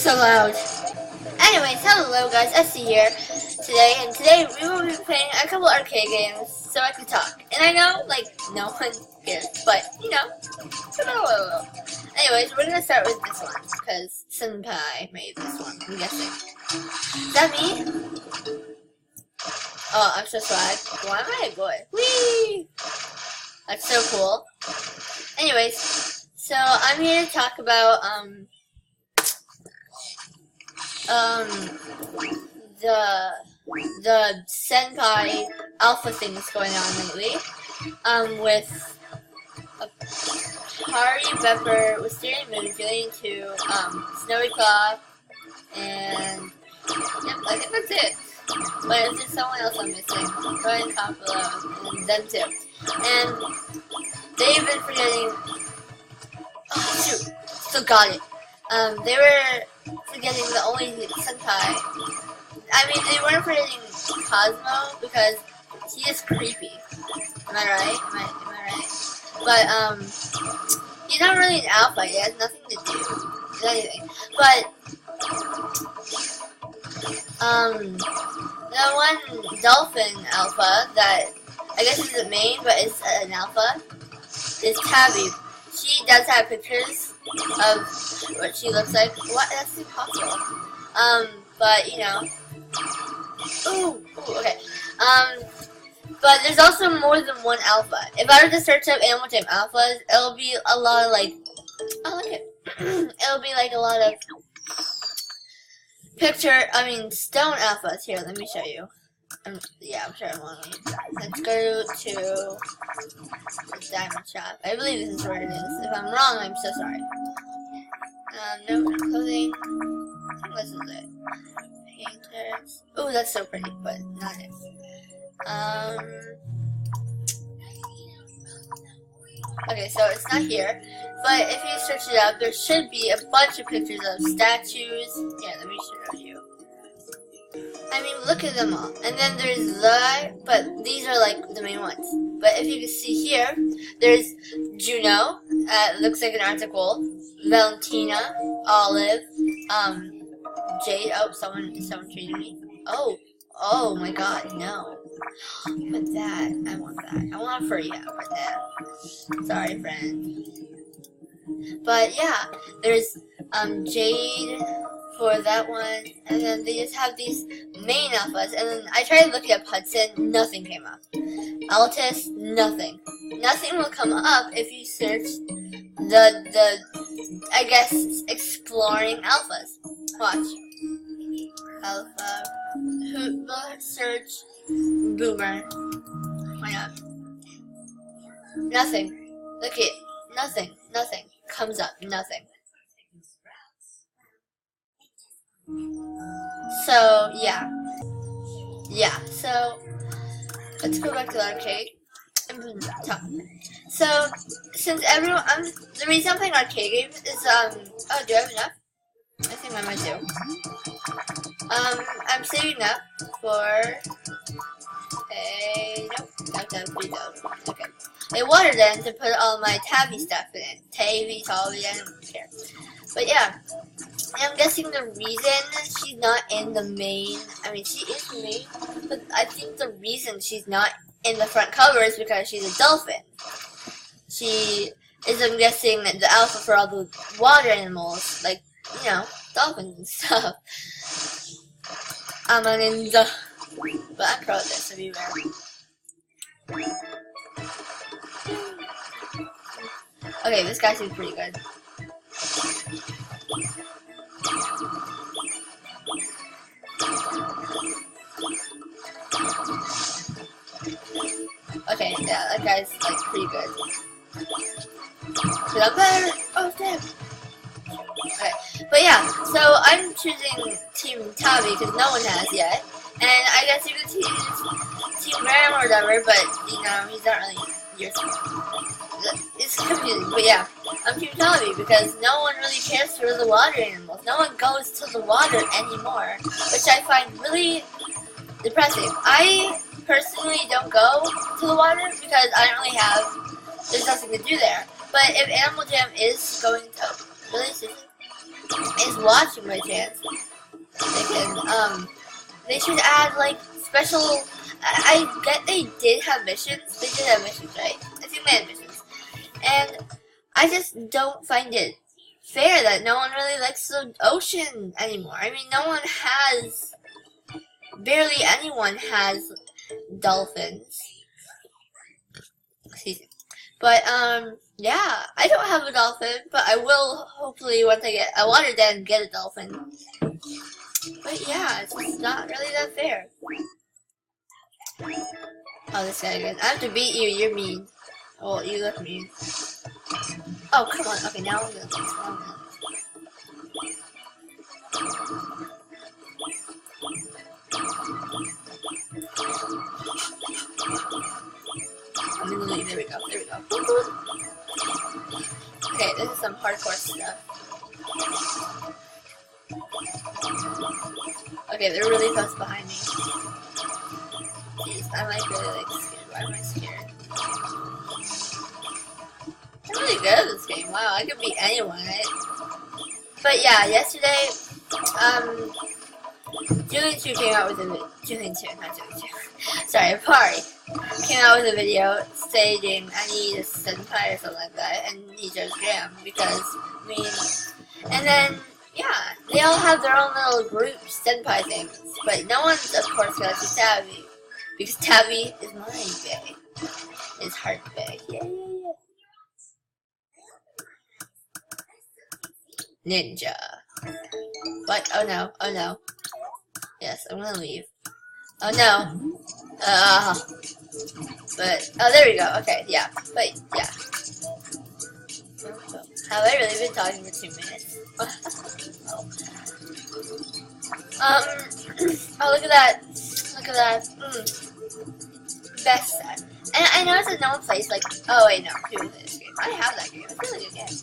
so loud. Anyways, hello guys, Essie here today, and today we will be playing a couple arcade games so I can talk. And I know, like, no one cares, but, you know, anyways, we're gonna start with this one, because Senpai made this one, I'm guessing. Is that me? Oh, I'm so swag. Why am I a boy? Whee! That's so cool. Anyways, so I'm here to talk about, the Senpai alpha things going on lately, with Hari, Pepper, Wisteria Moon going to, Snowy Claw, and, yep, I think that's it. But there's someone else I'm missing. Go ahead and comment below, and them too. And they've been forgetting, oh shoot, still got it. They were forgetting the only Senpai. I mean, they weren't forgetting Cosmo because he is creepy. Am I right? Am I right? But he's not really an alpha. He has nothing to do with anything. But the one dolphin alpha that I guess is the main, but is an alpha, is Tabby. She does have pictures of what she looks like. What? That's impossible. But you know. Ooh, okay. But there's also more than one alpha. If I were to search up Animal Jam alphas, it'll be a lot of like, oh look at, it'll be like a lot of stone alphas. Here, let me show you. Yeah, I'm sure I'm on it. Let's go to the diamond shop. I believe this is where it is. If I'm wrong, I'm so sorry. No clothing. I think this is it. Painters. Oh, that's so pretty, but not it. Okay, so it's not here. But if you search it up, there should be a bunch of pictures of statues. Yeah, let me show you. I mean, look at them all. And then there's but these are like the main ones. But if you can see here, there's Juno, looks like an article, Valentina, Olive, Jade, oh, someone treated me. Oh my god, no. But that, I want that. I want a furry hat for that. Sorry, friend. But yeah, there's, Jade, for that one, and then they just have these main alphas, and then I tried to look up Hudson, nothing came up. Altus, nothing. Nothing will come up if you search the I guess, exploring alphas. Watch. Alpha. Search Boomer. Why not? Nothing. Look it. Nothing. Nothing. Comes up. Nothing. So, yeah. Yeah, so, let's go back to the arcade. So, since everyone, the reason I'm playing arcade games is, oh, do I have enough? I think I might do. I'm saving up for okay. A water den to put all my Tabby stuff in it. Tabby, I don't care. But yeah. I'm guessing the reason she's not in the main, I mean, she is the main, but I think the reason she's not in the front cover is because she's a dolphin. She is, I'm guessing, the alpha for all the water animals, like, you know, dolphins and stuff. I'm a ninja. But I'm pro at this, to be fair. Okay, this guy seems pretty good. Okay, yeah, that guy's like pretty good. But I'm better. Oh damn. Okay, but yeah, so I'm choosing Team Tabby because no one has yet, and I guess you could choose Team Ram or whatever, but you know he's not really your. It's confusing, but yeah, I'm Team Tabby because no one really cares for the water animals. No one goes to the water anymore, which I find really depressing. I personally don't go to the water because I don't really have, there's nothing to do there. But if Animal Jam is going to, really, is watching my chance, they can, they should add, like, special, I get they did have missions, right? I think they had missions, and I just don't find it fair that no one really likes the ocean anymore. I mean, barely anyone has dolphins. Excuse me. But, yeah, I don't have a dolphin, but I will hopefully once I get a water den get a dolphin. But yeah, it's just not really that fair. Oh, this guy again. I have to beat you, you're mean. Oh, you look mean. Oh, come on. Okay, now I'm gonna do this one. I'm gonna leave. There we go. Okay, this is some hardcore stuff. Okay, they're really close behind me. Jeez, I'm like really like scared. Why am I scared? I'm really good at this game. Wow, I could beat anyone, right? But yeah, yesterday, Julian 2 came out with a Julian 2, not Julian 2. Sorry, Pari came out with a video stating I need a senpai or something like that, and he chose Graham because, I mean, and then, yeah, they all have their own little group senpai things, but no one's, of course, gonna see Tabby, because Tabby is my bae, his heart bae, yeah. Ninja. What? Oh no. Yes, I'm gonna leave. Oh no. But, oh, there we go. Okay, yeah. But, yeah. Have I really been talking for 2 minutes? Oh, look at that. Best set. And I know it's a known place, like, oh wait, no, who is this game? I have that game. It's a really good game.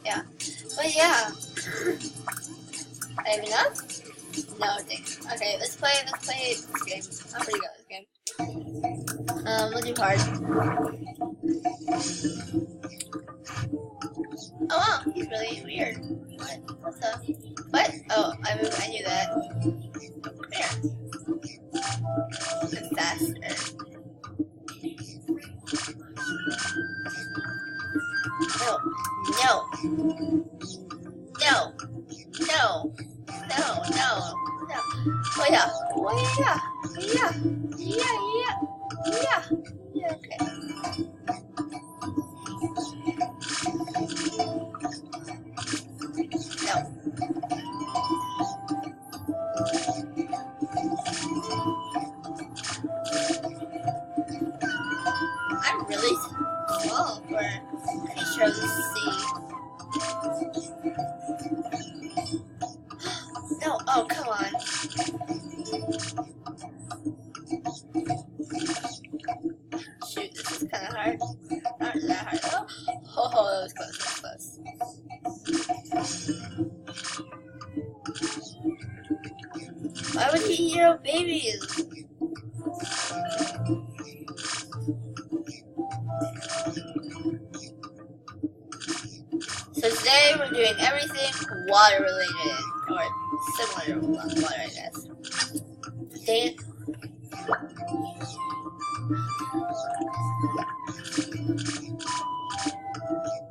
Yeah. But yeah. I have enough? No, thanks. Okay, let's play this game. I'm pretty good at this game. We'll do hard. Oh wow, he's really weird. What's up? What? Oh, I knew that. There. It's faster. No. Oh yeah. Yeah, okay. No. I'm really small for a creature of the sea. No, oh, come on. Shoot, this is kind of hard. Not that hard. Oh, that was close. Why would he eat your own babies? So today we're doing everything water related, or similar to water, I guess. Dang it.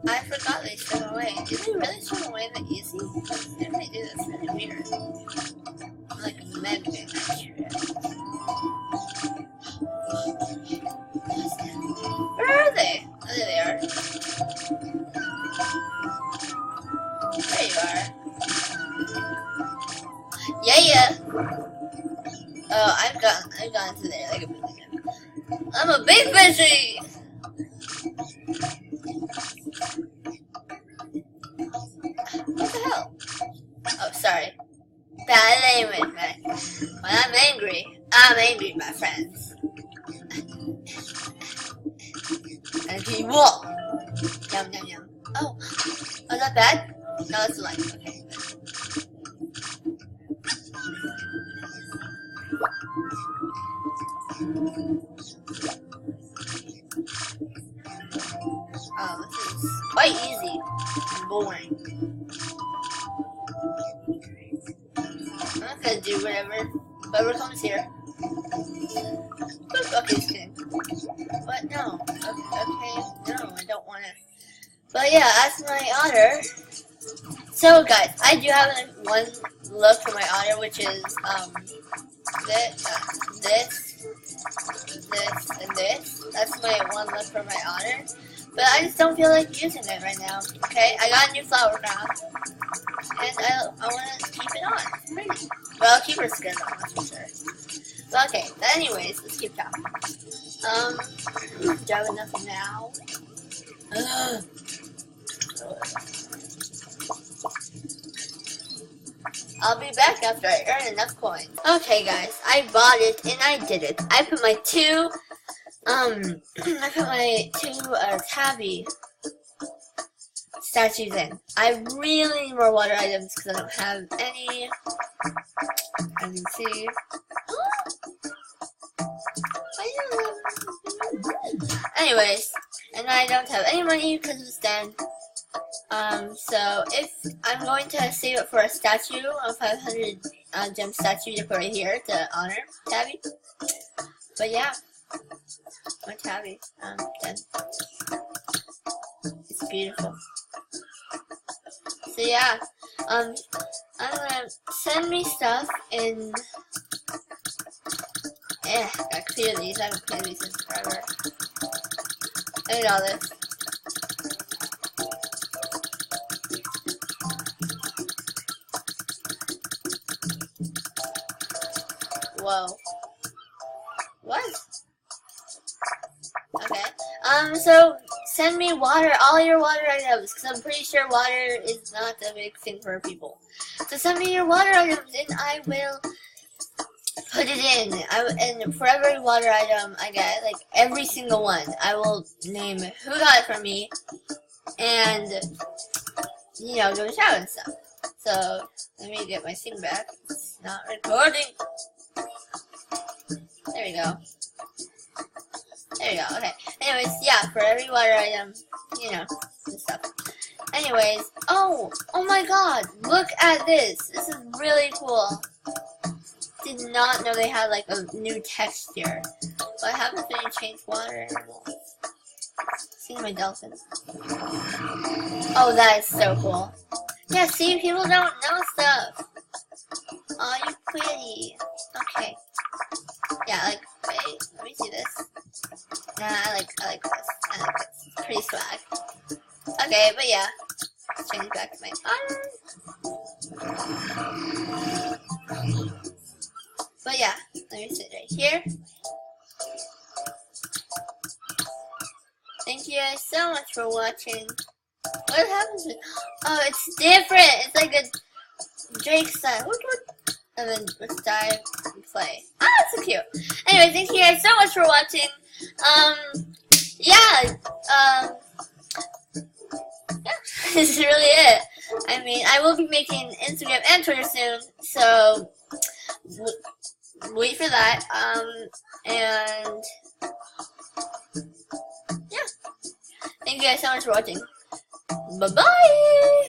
I forgot they swim away. Did they really swim away that easy? If they do, that's really weird. I'm like a magnet, I'm sure. Where are they? Oh, there they are. There you are. Yeah. Oh, I've gone to there like a million. I'm a big fishy! What the hell? Oh, sorry. Bad language, man. When I'm angry, my friends. And he walk. Yum. Oh, is that bad? No, that's the line. Okay. Oh, this is quite easy. boring. I'm not gonna do whatever comes here. Boop, okay, just kidding. But no, okay, no, I don't want to. But yeah, that's my otter. So guys, I do have one look for my otter, which is this, and this. That's my one look for my otter. But I just don't feel like using it right now. Okay, I got a new flower crown, and I want to keep it on. It's pretty. But I'll keep her skin on, that's for sure. But okay, but anyways, let's keep talking. Do I have enough now? I'll be back after I earn enough coins. Okay guys, I bought it and I did it. I put my two tabby statues in. I really need more water items because I don't have any. As you can see. Anyways, and I don't have any money because of Stan. So if I'm going to save it for a statue, a 500 gem statue to put right here to honor Tabby. But yeah, my Tabby, done. It's beautiful. So yeah, I'm gonna send me stuff in. I clear these. I haven't cleared these in forever. I need all this. Whoa. What? Okay. So send me water, all your water items, because I'm pretty sure water is not a big thing for people. So send me your water items, and I will put it in. And for every water item I get, like every single one, I will name who got it from me, and you know, give a shout and stuff. So let me get my thing back. It's not recording. There we go. There we go. Okay. Anyways, yeah, for every water item, you know, and stuff. Anyways, oh my God! Look at this. This is really cool. Did not know they had like a new texture. But I haven't been changed water. See my dolphin. Oh, that is so cool. Yeah, see, people don't know stuff. Oh, you pretty. Okay. Yeah, like, wait, let me see this. Nah, I like this. I like this. It's pretty swag. Okay, but yeah. Let's change back to my otter. But yeah, let me sit right here. Thank you guys so much for watching. What happens with... Oh, it's different! It's like a Drake style. And then let's dive and play. Ah, that's so cute. Anyway, thank you guys so much for watching. Yeah, this is really it. I mean, I will be making Instagram and Twitter soon, so wait for that. And yeah, thank you guys so much for watching. Bye-bye!